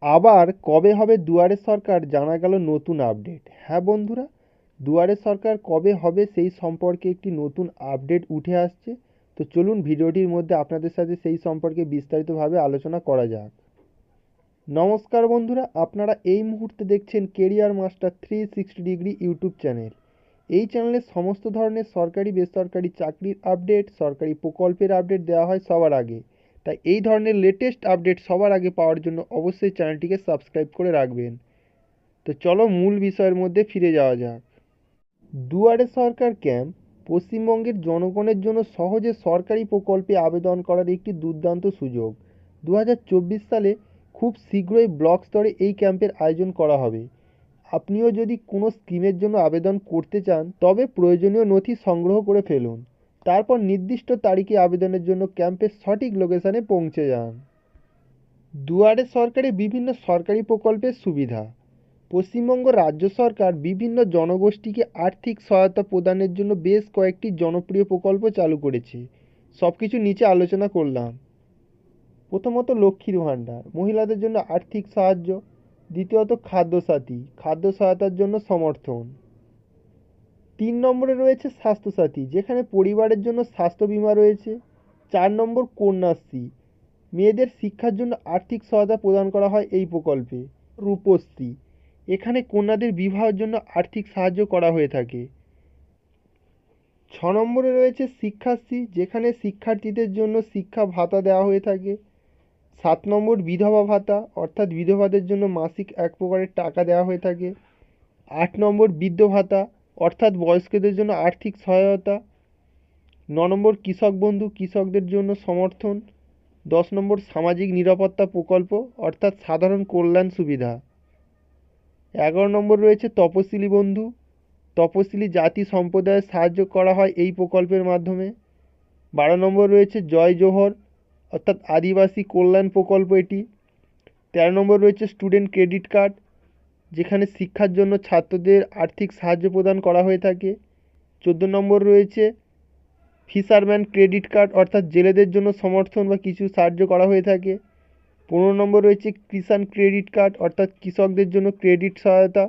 আবার কবে হবে দুয়ারে সরকার জানা গেল নতুন আপডেট। হ্যাঁ বন্ধুরা, দুয়ারে সরকার কবে হবে সেই সম্পর্কে একটি নতুন আপডেট উঠে আসছে। তো চলুন ভিডিওটির মধ্যে আপনাদের সাথে সেই সম্পর্কে বিস্তারিতভাবে আলোচনা করা যাক। নমস্কার বন্ধুরা, আপনারা এই মুহূর্তে দেখছেন career master 360 degree YouTube channel. এই চ্যানেলে সমস্ত ধরনের সরকারি বেসরকারি চাকরির আপডেট, সরকারি প্রকল্পের আপডেট দেওয়া হয় সবার আগে। তাই এই ধরনের লেটেস্ট আপডেট সবার আগে পাওয়ার জন্য অবশ্যই চ্যানেলটিকে সাবস্ক্রাইব করে রাখবেন। তো চলো মূল বিষয়ের মধ্যে ফিরে যাওয়া যাক। দুয়ারে সরকার ক্যাম্প পশ্চিমবঙ্গের জনগণের জন্য সহজে সরকারি প্রকল্পে আবেদন করার একটি দুর্দান্ত সুযোগ। 2024 সালে খুব শীঘ্রই ব্লক স্তরে এই ক্যাম্পের আয়োজন করা হবে। আপনিও যদি কোনো স্কিমের জন্য আবেদন করতে চান তবে প্রয়োজনীয় নথি সংগ্রহ করে ফেলুন। তারপর নির্দিষ্ট তারিখে আবেদনের জন্য ক্যাম্পের সঠিক লোকেশনে পৌঁছে যান। দুয়ারে সরকারে বিভিন্ন সরকারি প্রকল্পের সুবিধা। পশ্চিমবঙ্গ রাজ্য সরকার বিভিন্ন জনগোষ্ঠীকে আর্থিক সহায়তা প্রদানের জন্য বেশ কয়েকটি জনপ্রিয় প্রকল্প চালু করেছে। সব কিছু নিচে আলোচনা করলাম। প্রথমত লক্ষ্মীর ভাণ্ডার, মহিলাদের জন্য আর্থিক সাহায্য। দ্বিতীয়ত খাদ্যসাথী, খাদ্য সহায়তার জন্য সমর্থন। 3 নম্বরে রয়েছে স্বাস্থ্যসাথী, যেখানে পরিবারের জন্য স্বাস্থ্য বীমা রয়েছে। 4 নম্বর কন্যাশ্রী, মেয়েদের শিক্ষার জন্য আর্থিক সহায়তা প্রদান করা হয় এই প্রকল্পে। রূপশ্রী, এখানে কন্যাদের বিবাহের জন্য আর্থিক সাহায্য করা হয়ে থাকে। 6 নম্বরে রয়েছে শিক্ষাশ্রী, যেখানে শিক্ষার্থীদের জন্য শিক্ষা ভাতা দেওয়া হয়ে থাকে। 7 নম্বর বিধবা ভাতা, অর্থাৎ বিধবাদের জন্য মাসিক এক প্রকারের টাকা দেওয়া হয়ে থাকে। 8 নম্বর বৃদ্ধ ভাতা, অর্থাৎ বয়স্কদের জন্য আর্থিক সহায়তা। 9 নম্বর কৃষক বন্ধু, কৃষকদের জন্য সমর্থন। 10 নম্বর সামাজিক নিরাপত্তা প্রকল্প, অর্থাৎ সাধারণ কল্যাণ সুবিধা। 11 নম্বর রয়েছে তপশিলি বন্ধু, তপশিলি জাতি সম্প্রদায়ের সাহায্য করা হয় এই প্রকল্পের মাধ্যমে। 12 নম্বর রয়েছে জয় জোহর, অর্থাৎ আদিবাসী কল্যাণ প্রকল্প এটি। 13 নম্বর রয়েছে স্টুডেন্ট ক্রেডিট কার্ড, যেখানে শিক্ষার জন্য ছাত্রদের আর্থিক সাহায্য প্রদান করা হয়ে থাকে। 14 নম্বর রয়েছে ফিশারম্যান ক্রেডিট কার্ড, অর্থাৎ জেলেদের জন্য সমর্থন বা কিছু সাহায্য করা হয়ে থাকে। 15 নম্বর রয়েছে কিষাণ ক্রেডিট কার্ড, অর্থাৎ কৃষকদের জন্য ক্রেডিট সহায়তা।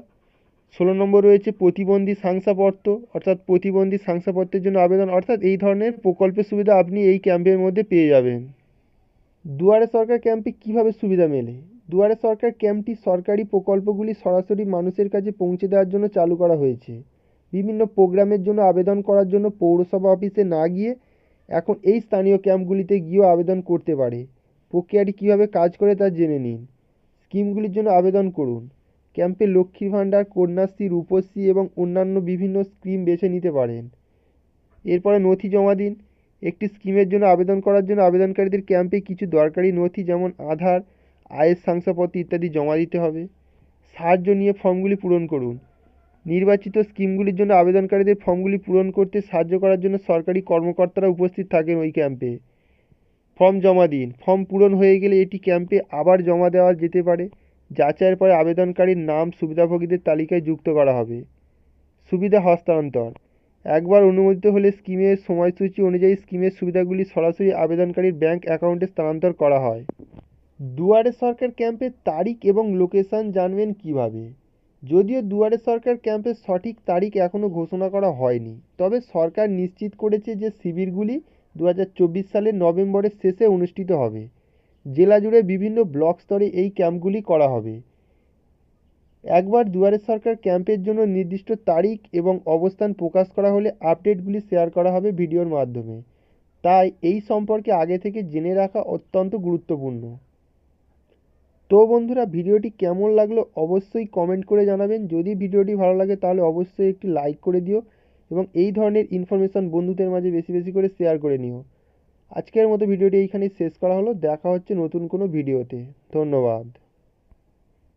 16 নম্বর রয়েছে প্রতিবন্ধী শংসাপত্র, অর্থাৎ প্রতিবন্ধী শংসাপত্রের জন্য আবেদন। অর্থাৎ এই ধরনের প্রকল্পের সুবিধা আপনি এই ক্যাম্পের মধ্যে পেয়ে যাবেন। দুয়ারে সরকার ক্যাম্পে কিভাবে সুবিধা মেলে? দুয়ারে সরকার ক্যাম্পটি সরকারি প্রকল্পগুলি সরাসরি মানুষের কাছে পৌঁছে দেওয়ার জন্য চালু করা হয়েছে। বিভিন্ন প্রোগ্রামের জন্য আবেদন করার জন্য পৌরসভা অফিসে না গিয়ে এখন এই স্থানীয় ক্যাম্পগুলিতে গিয়েও আবেদন করতে পারে। প্রক্রিয়াটি কীভাবে কাজ করে তা জেনে নিন। স্কিমগুলির জন্য আবেদন করুন। ক্যাম্পে লক্ষ্মীর ভাণ্ডার, কন্যাশ্রী, রূপশ্রী এবং অন্যান্য বিভিন্ন স্কিম বেছে নিতে পারেন। এরপরে নথি জমা দিন। একটি স্কিমের জন্য আবেদন করার জন্য আবেদনকারীদের ক্যাম্পে কিছু দরকারি নথি যেমন আধার, আয়ের শংসাপত্র ইত্যাদি জমা দিতে হবে। সাহায্য নিয়ে ফর্মগুলি পূরণ করুন। নির্বাচিত স্কিমগুলির জন্য আবেদনকারীদের ফর্মগুলি পূরণ করতে সাহায্য করার জন্য সরকারি কর্মকর্তারা উপস্থিত থাকেন ওই ক্যাম্পে। ফর্ম জমা দিন। ফর্ম পূরণ হয়ে গেলে এটি ক্যাম্পে আবার জমা দেওয়া যেতে পারে। যাচাইয়ের পরে আবেদনকারীর নাম সুবিধাভোগীদের তালিকায় যুক্ত করা হবে। সুবিধা হস্তান্তর, একবার অনুমোদিত হলে স্কিমের সময়সূচি অনুযায়ী স্কিমের সুবিধাগুলি সরাসরি আবেদনকারীর ব্যাংক অ্যাকাউন্টে স্থানান্তর করা হয়। দুয়ারে সরকার ক্যাম্পের তারিখ এবং লোকেশন জানবেন কিভাবে? যদিও দুয়ারে সরকার ক্যাম্পের সঠিক তারিখ এখনও ঘোষণা করা হয়নি, তবে সরকার নিশ্চিত করেছে যে শিবিরগুলি 2024 সালের নভেম্বরের শেষে অনুষ্ঠিত হবে। জেলা জুড়ে বিভিন্ন ব্লক স্তরে এই ক্যাম্পগুলি করা হবে। একবার দুয়ারে সরকার ক্যাম্পের জন্য নির্দিষ্ট তারিখ এবং অবস্থান প্রকাশ করা হলে আপডেটগুলি শেয়ার করা হবে ভিডিওর মাধ্যমে। তাই এই সম্পর্কে আগে থেকে জেনে রাখা অত্যন্ত গুরুত্বপূর্ণ। তো বন্ধুরা, ভিডিওটি কেমন লাগলো অবশ্যই কমেন্ট করে জানাবেন। যদি ভিডিওটি ভালো লাগে তাহলে অবশ্যই একটি লাইক করে দিও এবং এই ধরনের ইনফরমেশন বন্ধুদের মাঝে বেশি বেশি করে শেয়ার করে নিও। আজকের মতো ভিডিওটি এইখানেই শেষ করা হলো। দেখা হচ্ছে নতুন কোনো ভিডিওতে। ধন্যবাদ।